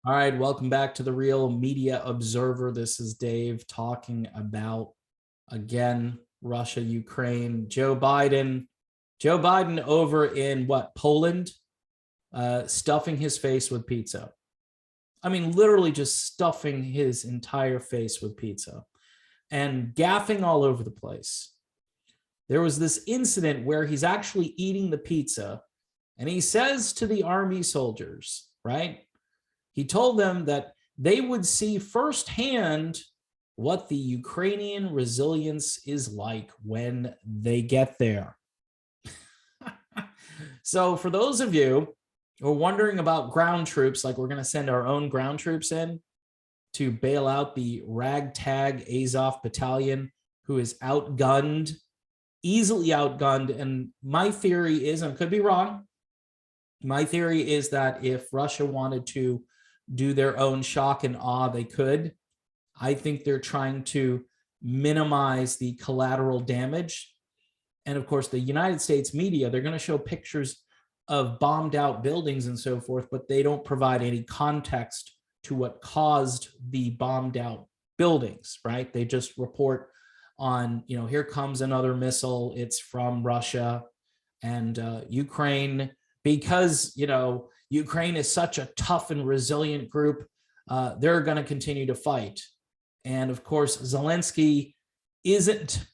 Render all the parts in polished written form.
All right, welcome back to the Real Media Observer. This is Dave talking about, again, Russia, Ukraine, Joe Biden. Joe Biden over in Poland, stuffing his face with pizza. I mean, literally just stuffing his entire face with pizza and gaffing all over the place. There was this incident where he's actually eating the pizza and he says to the army soldiers, right? He told them that they would see firsthand what the Ukrainian resilience is like when they get there. So for those of you who are wondering about ground troops, like we're going to send our own ground troops in to bail out the ragtag Azov battalion, who is outgunned, easily outgunned. And my theory is, and I could be wrong, my theory is that if Russia wanted to do their own shock and awe, they could. I think they're trying to minimize the collateral damage. And of course, the United States media, they're going to show pictures of bombed out buildings and so forth, but they don't provide any context to what caused the bombed out buildings, right? They just report on, here comes another missile. It's from Russia and Ukraine, because, Ukraine is such a tough and resilient group. They're going to continue to fight. And of course, Zelensky isn't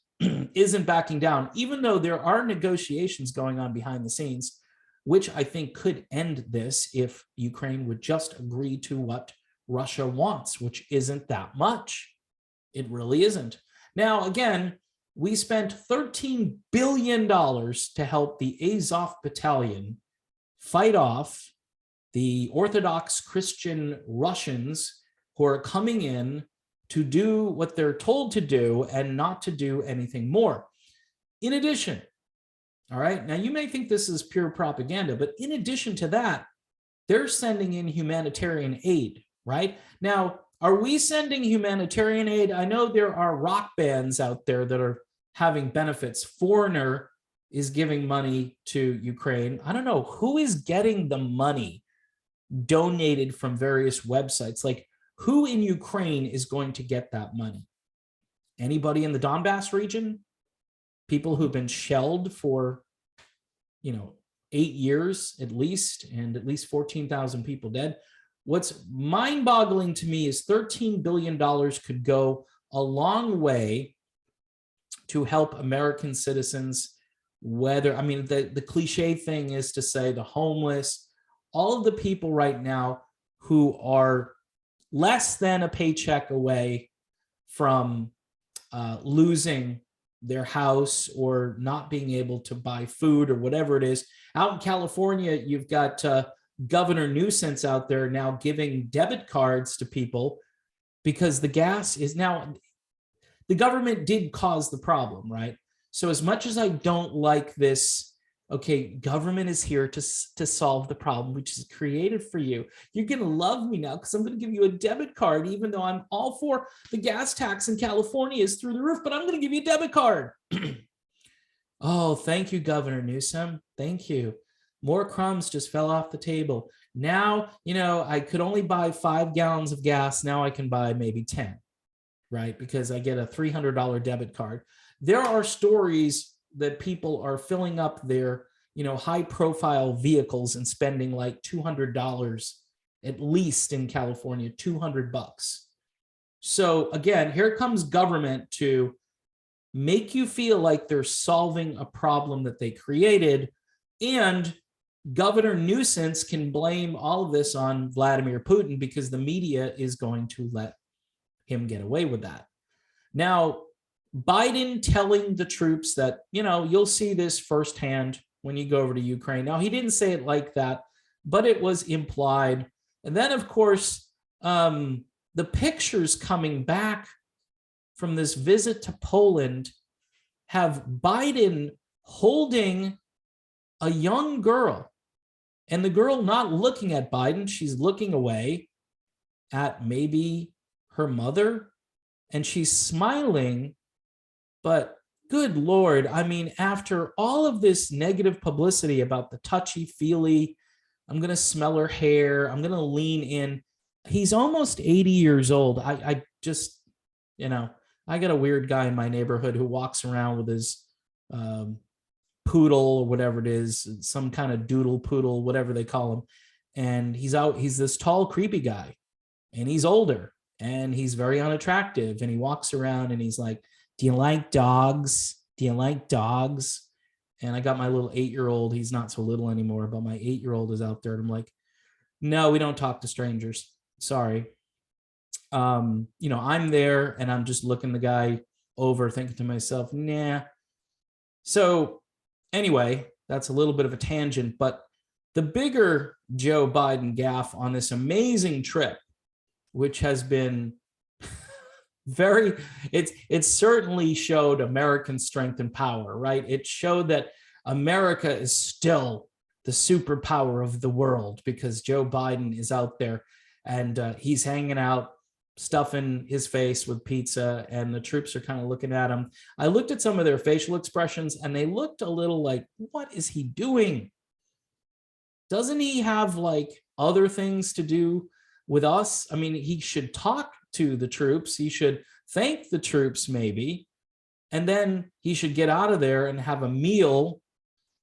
backing down, even though there are negotiations going on behind the scenes, which I think could end this if Ukraine would just agree to what Russia wants, which isn't that much. It really isn't. Now, again, we spent $13 billion to help the Azov battalion fight off the Orthodox Christian Russians who are coming in to do what they're told to do and not to do anything more. In addition, all right, now you may think this is pure propaganda, but in addition to that, they're sending in humanitarian aid, right? Now, are we sending humanitarian aid? I know there are rock bands out there that are having benefits. Foreigner is giving money to Ukraine. I don't know who is getting the money donated from various websites. Like, who in Ukraine is going to get that money? Anybody in the Donbass region? People who've been shelled for, 8 years at least, and at least 14,000 people dead. What's mind-boggling to me is $13 billion could go a long way to help American citizens, the cliche thing is to say the homeless, all of the people right now who are less than a paycheck away from losing their house or not being able to buy food or whatever it is. Out in California, you've got Governor Newsom out there now giving debit cards to people because the gas is now, the government did cause the problem, right? So as much as I don't like this, okay, government is here to solve the problem, which is created for you. You're going to love me now because I'm going to give you a debit card, even though I'm all for the gas tax in California is through the roof, but I'm going to give you a debit card. Oh, thank you, Governor Newsom. Thank you. More crumbs just fell off the table. Now, I could only buy 5 gallons of gas. Now I can buy maybe 10, right? Because I get a $300 debit card. There are stories that people are filling up their, high profile vehicles and spending like $200 at least in California, $200. So again, here comes government to make you feel like they're solving a problem that they created. And Governor Newsom can blame all of this on Vladimir Putin because the media is going to let him get away with that. Now, Biden telling the troops that, you'll see this firsthand when you go over to Ukraine. Now, he didn't say it like that, but it was implied. And then, of course, the pictures coming back from this visit to Poland have Biden holding a young girl, and the girl not looking at Biden. She's looking away at maybe her mother, and she's smiling. But good Lord, after all of this negative publicity about the touchy-feely, I'm going to smell her hair, I'm going to lean in, He's almost 80 years old. I just, you know, I got a weird guy in my neighborhood who walks around with his um, poodle or whatever it is, some kind of doodle poodle, whatever they call him. And he's this tall, creepy guy, and he's older, and he's very unattractive. And he walks around and he's like, "Do you like dogs? Do you like dogs?" And I got my little 8-year-old. He's not so little anymore, but my 8-year-old is out there. And I'm like, no, we don't talk to strangers. Sorry. I'm there and I'm just looking the guy over, thinking to myself, nah. So anyway, that's a little bit of a tangent, but the bigger Joe Biden gaffe on this amazing trip, which has been very, it certainly showed American strength and power, right? It showed that America is still the superpower of the world because Joe Biden is out there and he's hanging out, stuffing his face with pizza, and the troops are kind of looking at him. I looked at some of their facial expressions and they looked a little like, what is he doing? Doesn't he have like other things to do with us? I mean, he should talk to the troops. He should thank the troops maybe. And then he should get out of there and have a meal,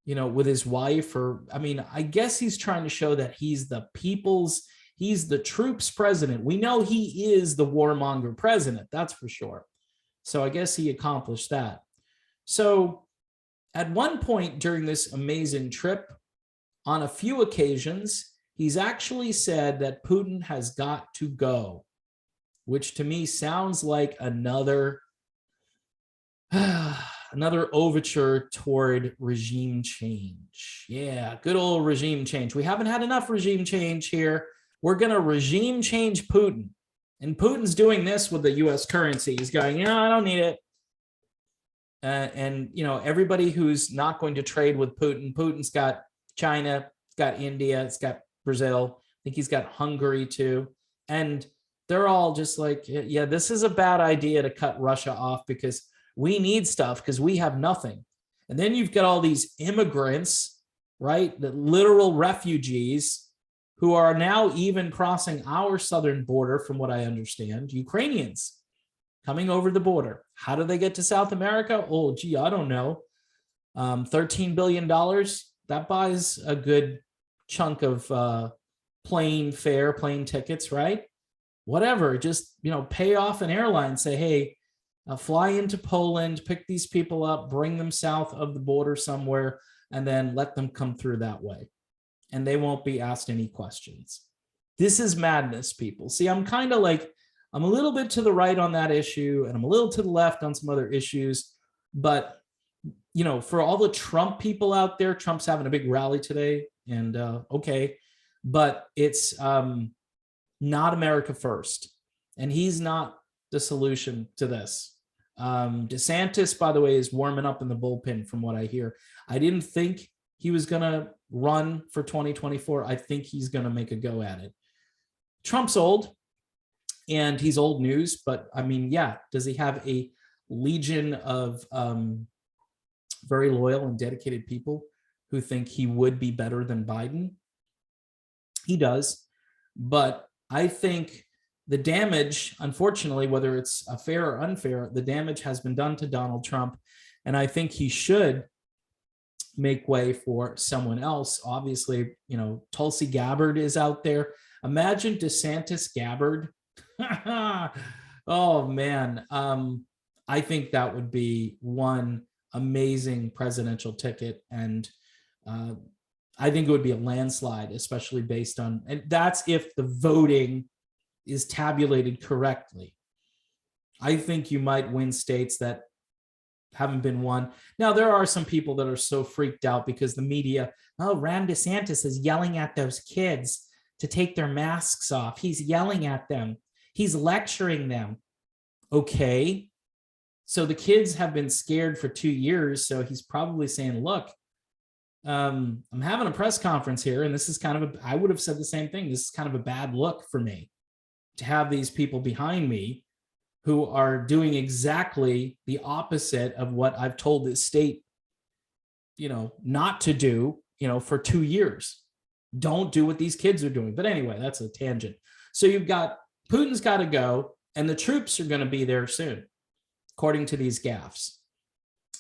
with his wife. Or, I mean, I guess he's trying to show that he's the troops president. We know he is the warmonger president, that's for sure. So I guess he accomplished that. So at one point during this amazing trip, on a few occasions, he's actually said that Putin has got to go, which to me sounds like another overture toward regime change. Yeah, good old regime change. We haven't had enough regime change here. We're going to regime change Putin. And Putin's doing this with the US currency. He's going, I don't need it. And everybody who's not going to trade with Putin, Putin's got China, it's got India, it's got Brazil. I think he's got Hungary too. And they're all just like, yeah, this is a bad idea to cut Russia off because we need stuff because we have nothing. And then you've got all these immigrants, right? The literal refugees who are now even crossing our southern border, from what I understand, Ukrainians coming over the border. How do they get to South America? Oh, gee, I don't know. $13 billion, that buys a good chunk of plane tickets, right? Whatever, just, pay off an airline, say, hey, fly into Poland, pick these people up, bring them south of the border somewhere, and then let them come through that way. And they won't be asked any questions. This is madness, people. See, I'm kind of like, I'm a little bit to the right on that issue, and I'm a little to the left on some other issues. But, for all the Trump people out there, Trump's having a big rally today, and okay, but it's not America first. And he's not the solution to this. DeSantis, by the way, is warming up in the bullpen from what I hear. I didn't think he was going to run for 2024. I think he's going to make a go at it. Trump's old, and he's old news, but I mean, yeah, does he have a legion of very loyal and dedicated people who think he would be better than Biden? He does, but I think the damage, unfortunately, whether it's fair or unfair, the damage has been done to Donald Trump, and I think he should make way for someone else. Obviously, Tulsi Gabbard is out there. Imagine DeSantis Gabbard. Oh man, I think that would be one amazing presidential ticket, and I think it would be a landslide, especially based on, and that's if the voting is tabulated correctly. I think you might win states that haven't been won. Now, there are some people that are so freaked out because the media, Ron DeSantis is yelling at those kids to take their masks off. He's yelling at them. He's lecturing them. Okay. So the kids have been scared for 2 years. So he's probably saying, look, I'm having a press conference here, and this is kind of I would have said the same thing. This is kind of a bad look for me to have these people behind me who are doing exactly the opposite of what I've told this state, not to do, for 2 years. Don't do what these kids are doing. But anyway, that's a tangent. So you've got Putin's got to go, and the troops are going to be there soon, according to these gaffes.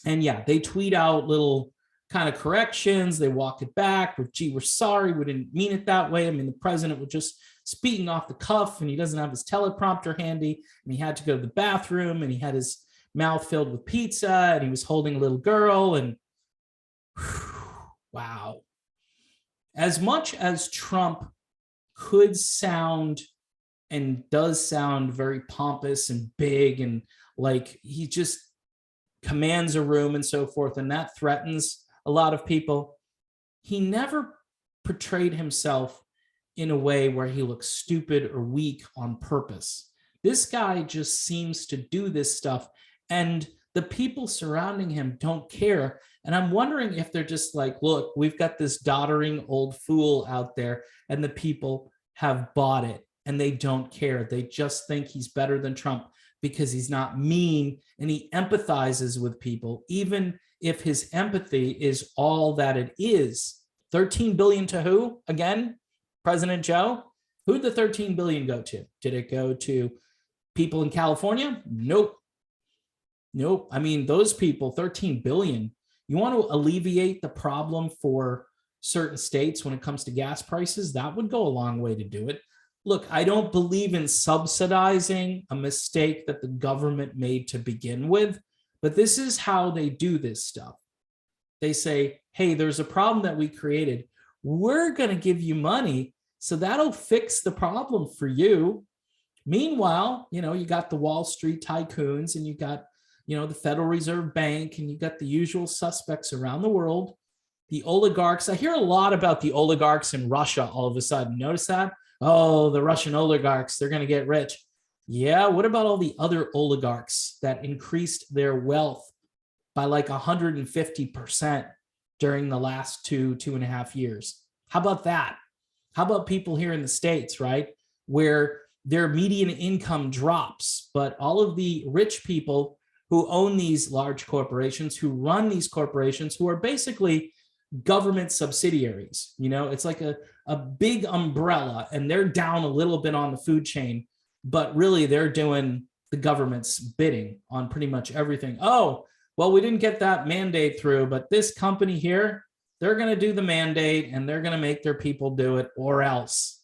And yeah, they tweet out little kind of corrections. They walk it back with, gee, we're sorry. We didn't mean it that way. I mean, the president was just speaking off the cuff, and he doesn't have his teleprompter handy, and he had to go to the bathroom, and he had his mouth filled with pizza, and he was holding a little girl. And wow. As much as Trump could sound and does sound very pompous and big, and like he just commands a room and so forth, and that threatens a lot of people, he never portrayed himself in a way where he looks stupid or weak on purpose. This guy just seems to do this stuff, and the people surrounding him don't care. And I'm wondering if they're just like, look, we've got this doddering old fool out there, and the people have bought it and they don't care. They just think he's better than Trump because he's not mean and he empathizes with people, even if his empathy is all that it is. 13 billion to who? Again, President Joe? Who'd the 13 billion go to? Did it go to people in California? Nope. Nope. I mean, those people, 13 billion. You want to alleviate the problem for certain states when it comes to gas prices? That would go a long way to do it. Look, I don't believe in subsidizing a mistake that the government made to begin with, but this is how they do this stuff. They say, hey, there's a problem that we created. We're going to give you money, so that'll fix the problem for you. Meanwhile, you got the Wall Street tycoons, and you got, the Federal Reserve Bank, and you got the usual suspects around the world, the oligarchs. I hear a lot about the oligarchs in Russia all of a sudden. Notice that? Oh, the Russian oligarchs, they're going to get rich. Yeah, what about all the other oligarchs that increased their wealth by like 150% during the last 2.5 years? How about that? How about people here in the States, right, where their median income drops, but all of the rich people who own these large corporations, who run these corporations, who are basically government subsidiaries, it's like a big umbrella, and they're down a little bit on the food chain, but really they're doing the government's bidding on pretty much everything. Oh, well, we didn't get that mandate through, but this company here, they're going to do the mandate, and they're going to make their people do it, or else.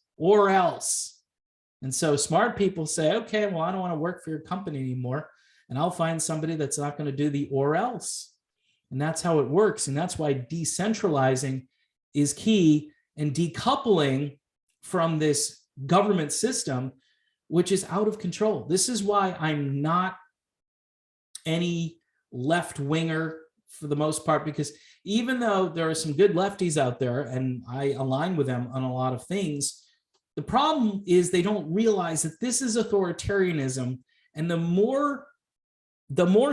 And so smart people say, okay, well, I don't want to work for your company anymore, and I'll find somebody that's not going to do the or else. And that's how it works. And that's why decentralizing is key, and decoupling from this government system, which is out of control. This is why I'm not any left winger for the most part, because even though there are some good lefties out there, and I align with them on a lot of things, the problem is they don't realize that this is authoritarianism. And the more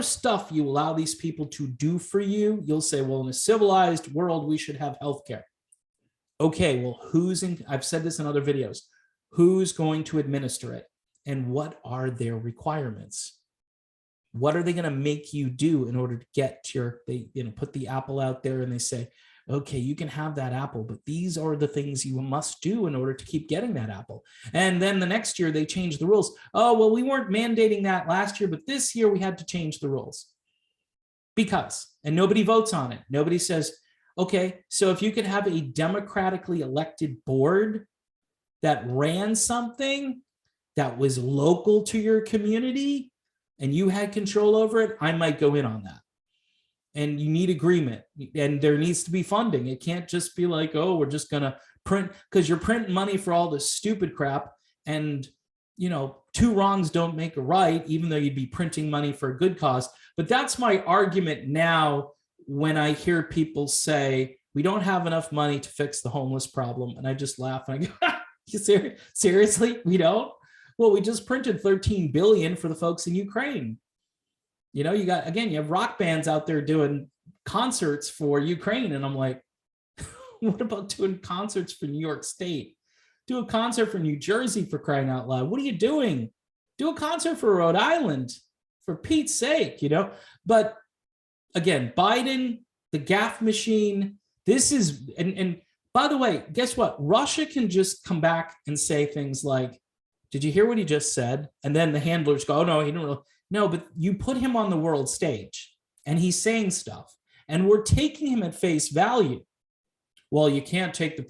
stuff you allow these people to do for you, you'll say, well, in a civilized world, we should have healthcare. Okay, well, I've said this in other videos, who's going to administer it? And what are their requirements? What are they going to make you do in order to get they put the apple out there, and they say, okay, you can have that apple, but these are the things you must do in order to keep getting that apple. And then the next year they change the rules. Oh, well, we weren't mandating that last year, but this year we had to change the rules and nobody votes on it. Nobody says, okay, so if you could have a democratically elected board that ran something that was local to your community and you had control over it, I might go in on that. And you need agreement, and there needs to be funding. It can't just be like, oh, we're just going to print, because you're printing money for all this stupid crap. And, two wrongs don't make a right, even though you'd be printing money for a good cause. But that's my argument now when I hear people say, we don't have enough money to fix the homeless problem. And I just laugh and I go, you seriously? We don't? Well, we just printed 13 billion for the folks in Ukraine. You have rock bands out there doing concerts for Ukraine. And I'm like, what about doing concerts for New York State? Do a concert for New Jersey, for crying out loud. What are you doing? Do a concert for Rhode Island, for Pete's sake, But again, Biden, the gaff machine, this is, and by the way, guess what? Russia can just come back and say things like, Did you hear what he just said? And then the handlers go, oh, no, he didn't really. No, but you put him on the world stage and he's saying stuff and we're taking him at face value. Well, you can't take the,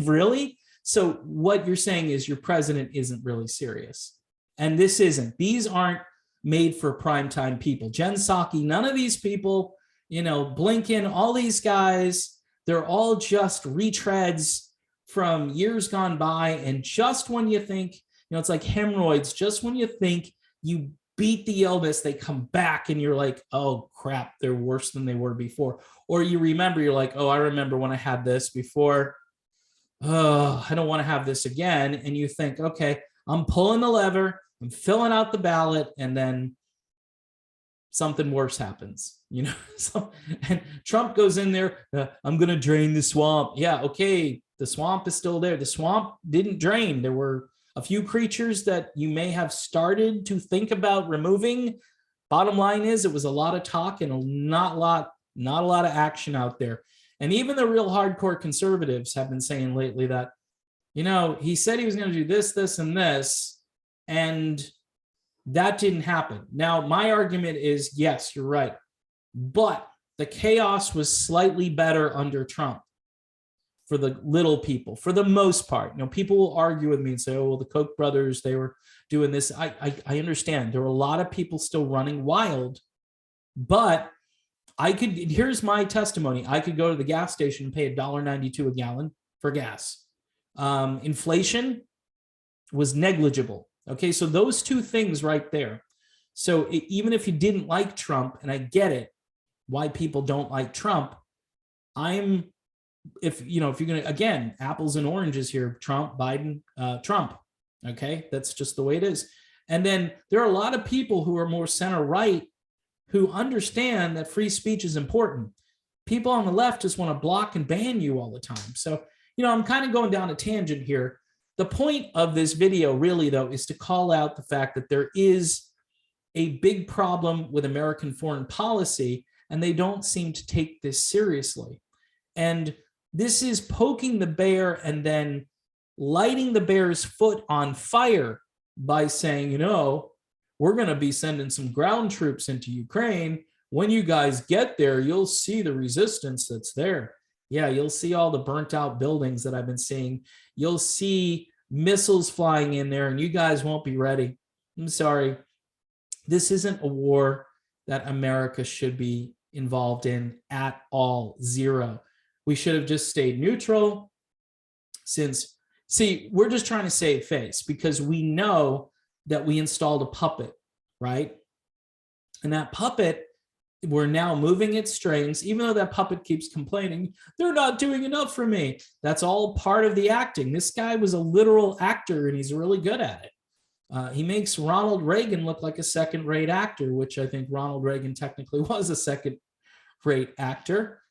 really? So what you're saying is your president isn't really serious. And this isn't. These aren't made for primetime people. Jen Psaki, none of these people, Blinken, all these guys, they're all just retreads from years gone by. And just when you think, it's like hemorrhoids, just when you think you beat the illness, they come back and you're like, oh crap, they're worse than they were before. Or you remember, you're like, oh, I remember when I had this before. Oh, I don't want to have this again. And you think, okay, I'm pulling the lever, I'm filling out the ballot, and then something worse happens, So, and Trump goes in there, I'm going to drain the swamp. Yeah, okay, the swamp is still there. The swamp didn't drain. There were a few creatures that you may have started to think about removing. Bottom line is, it was a lot of talk and not a lot of action out there. And even the real hardcore conservatives have been saying lately that, he said he was going to do this, this, and this, and that didn't happen. Now, my argument is, yes, you're right. But the chaos was slightly better under Trump for the little people, for the most part. People will argue with me and say, oh, well, the Koch brothers, they were doing this. I understand. There were a lot of people still running wild, but here's my testimony. I could go to the gas station and pay $1.92 a gallon for gas. Inflation was negligible. Okay, so those two things right there. So even if you didn't like Trump, and I get it, why people don't like Trump, if you're going to, again, apples and oranges here, Trump, Biden, Trump. Okay, that's just the way it is. And then there are a lot of people who are more center right who understand that free speech is important. People on the left just want to block and ban you all the time. So, I'm kind of going down a tangent here. The point of this video really, though, is to call out the fact that there is a big problem with American foreign policy, and they don't seem to take this seriously. And this is poking the bear and then lighting the bear's foot on fire by saying, we're going to be sending some ground troops into Ukraine. When you guys get there, you'll see the resistance that's there. Yeah, you'll see all the burnt out buildings that I've been seeing. You'll see missiles flying in there, and you guys won't be ready. I'm sorry. This isn't a war that America should be involved in at all. Zero. We should have just stayed neutral we're just trying to save face because we know that we installed a puppet, right? And that puppet, we're now moving its strings, even though that puppet keeps complaining, they're not doing enough for me. That's all part of the acting. This guy was a literal actor and he's really good at it. He makes Ronald Reagan look like a second-rate actor, which I think Ronald Reagan technically was a second-rate actor,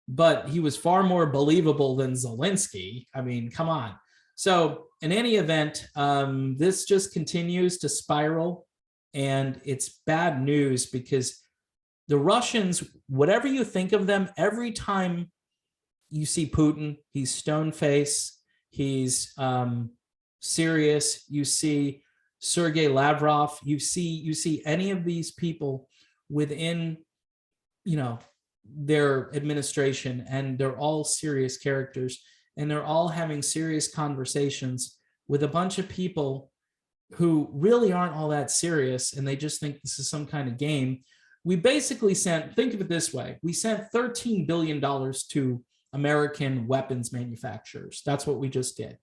but he was far more believable than Zelensky. I mean, come on. So in any event, this just continues to spiral, and it's bad news because the Russians, whatever you think of them, every time you see Putin, he's stone-faced, he's serious. You see Sergei Lavrov, you see any of these people within, their administration, and they're all serious characters, and they're all having serious conversations with a bunch of people who really aren't all that serious, and they just think this is some kind of game. We basically think of it this way, we sent $13 billion to American weapons manufacturers. That's what we just did.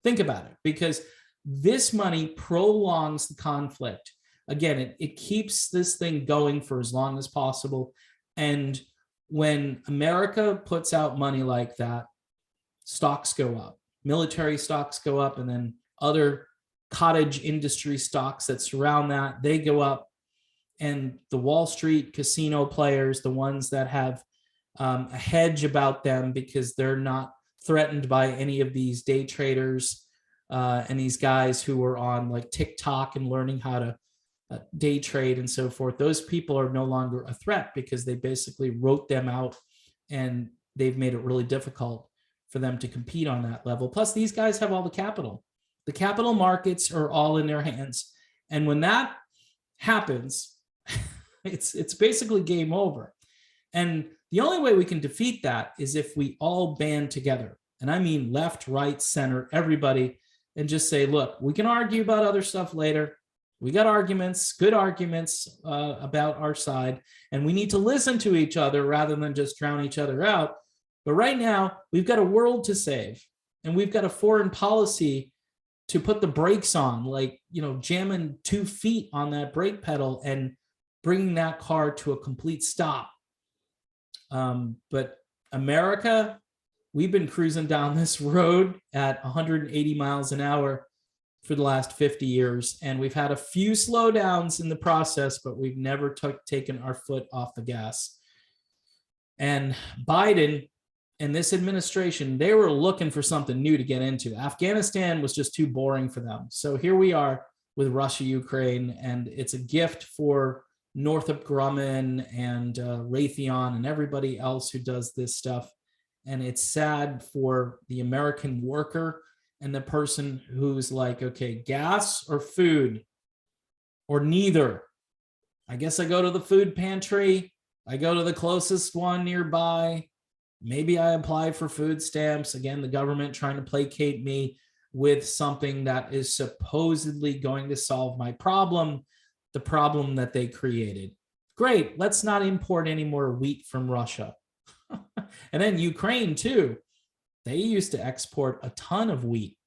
Think about it, because this money prolongs the conflict. Again, it keeps this thing going for as long as possible. And when America puts out money like that, stocks go up, military stocks go up, and then other cottage industry stocks that surround that, they go up. And the Wall Street casino players, the ones that have a hedge about them because they're not threatened by any of these day traders and these guys who are on like TikTok and learning how to day trade and so forth, those people are no longer a threat because they basically wrote them out and they've made it really difficult for them to compete on that level. Plus, these guys have all the capital. The capital markets are all in their hands. And when that happens, it's basically game over. And the only way we can defeat that is if we all band together. And I mean left, right, center, everybody, and just say, look, we can argue about other stuff later. We got arguments, good arguments about our side, and we need to listen to each other rather than just drown each other out. But right now, we've got a world to save, and we've got a foreign policy to put the brakes on, like, jamming 2 feet on that brake pedal and bringing that car to a complete stop. But America, we've been cruising down this road at 180 miles an hour for the last 50 years. And we've had a few slowdowns in the process, but we've never taken our foot off the gas. And Biden and this administration, they were looking for something new to get into. Afghanistan was just too boring for them. So here we are with Russia, Ukraine, and it's a gift for Northrop Grumman and Raytheon and everybody else who does this stuff. And it's sad for the American worker and the person who's like, okay, gas or food or neither. I guess I go to the food pantry. I go to the closest one nearby. Maybe I apply for food stamps. Again, the government trying to placate me with something that is supposedly going to solve my problem, the problem that they created. Great, let's not import any more wheat from Russia. And then Ukraine too. They used to export a ton of wheat.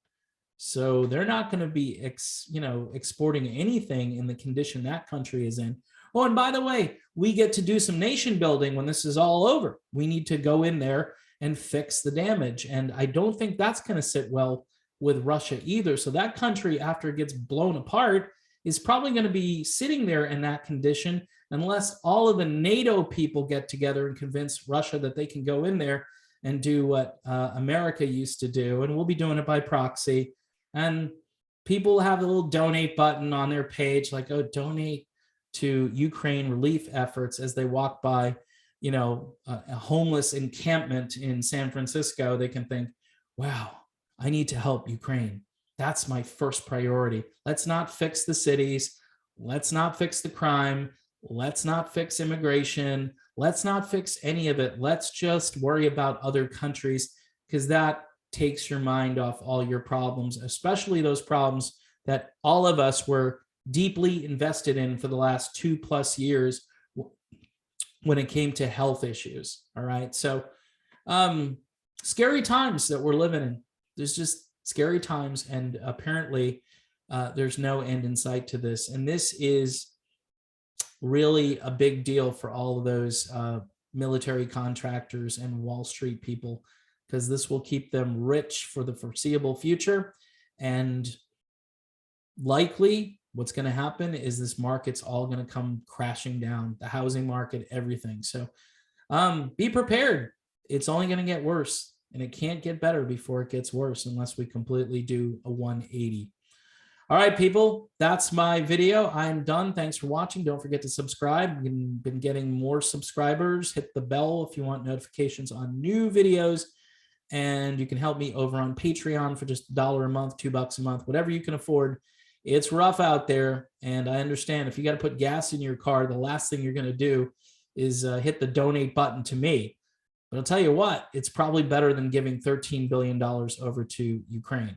So they're not going to be exporting anything in the condition that country is in. Oh, and by the way, we get to do some nation building when this is all over. We need to go in there and fix the damage. And I don't think that's going to sit well with Russia either. So that country, after it gets blown apart, is probably going to be sitting there in that condition unless all of the NATO people get together and convince Russia that they can go in there and do what America used to do. And we'll be doing it by proxy. And people have a little donate button on their page, like, oh, donate to Ukraine relief efforts as they walk by, a homeless encampment in San Francisco. They can think, wow, I need to help Ukraine. That's my first priority. Let's not fix the cities. Let's not fix the crime. Let's not fix immigration. Let's not fix any of it. Let's just worry about other countries, because that takes your mind off all your problems, especially those problems that all of us were deeply invested in for the last 2+ years when it came to health issues. All right. So scary times that we're living in. There's just scary times. And apparently there's no end in sight to this. And this is really a big deal for all of those military contractors and Wall Street people, because this will keep them rich for the foreseeable future. And likely what's going to happen is this market's all going to come crashing down, the housing market, everything. So be prepared. It's only going to get worse, and it can't get better before it gets worse unless we completely do a 180. All right, people, that's my video. I'm done. Thanks for watching. Don't forget to subscribe. We've been getting more subscribers. Hit the bell if you want notifications on new videos. And you can help me over on Patreon for just $1 a month, $2 a month, whatever you can afford. It's rough out there, and I understand if you got to put gas in your car, the last thing you're going to do is hit the donate button to me. But I'll tell you what, it's probably better than giving $13 billion over to Ukraine.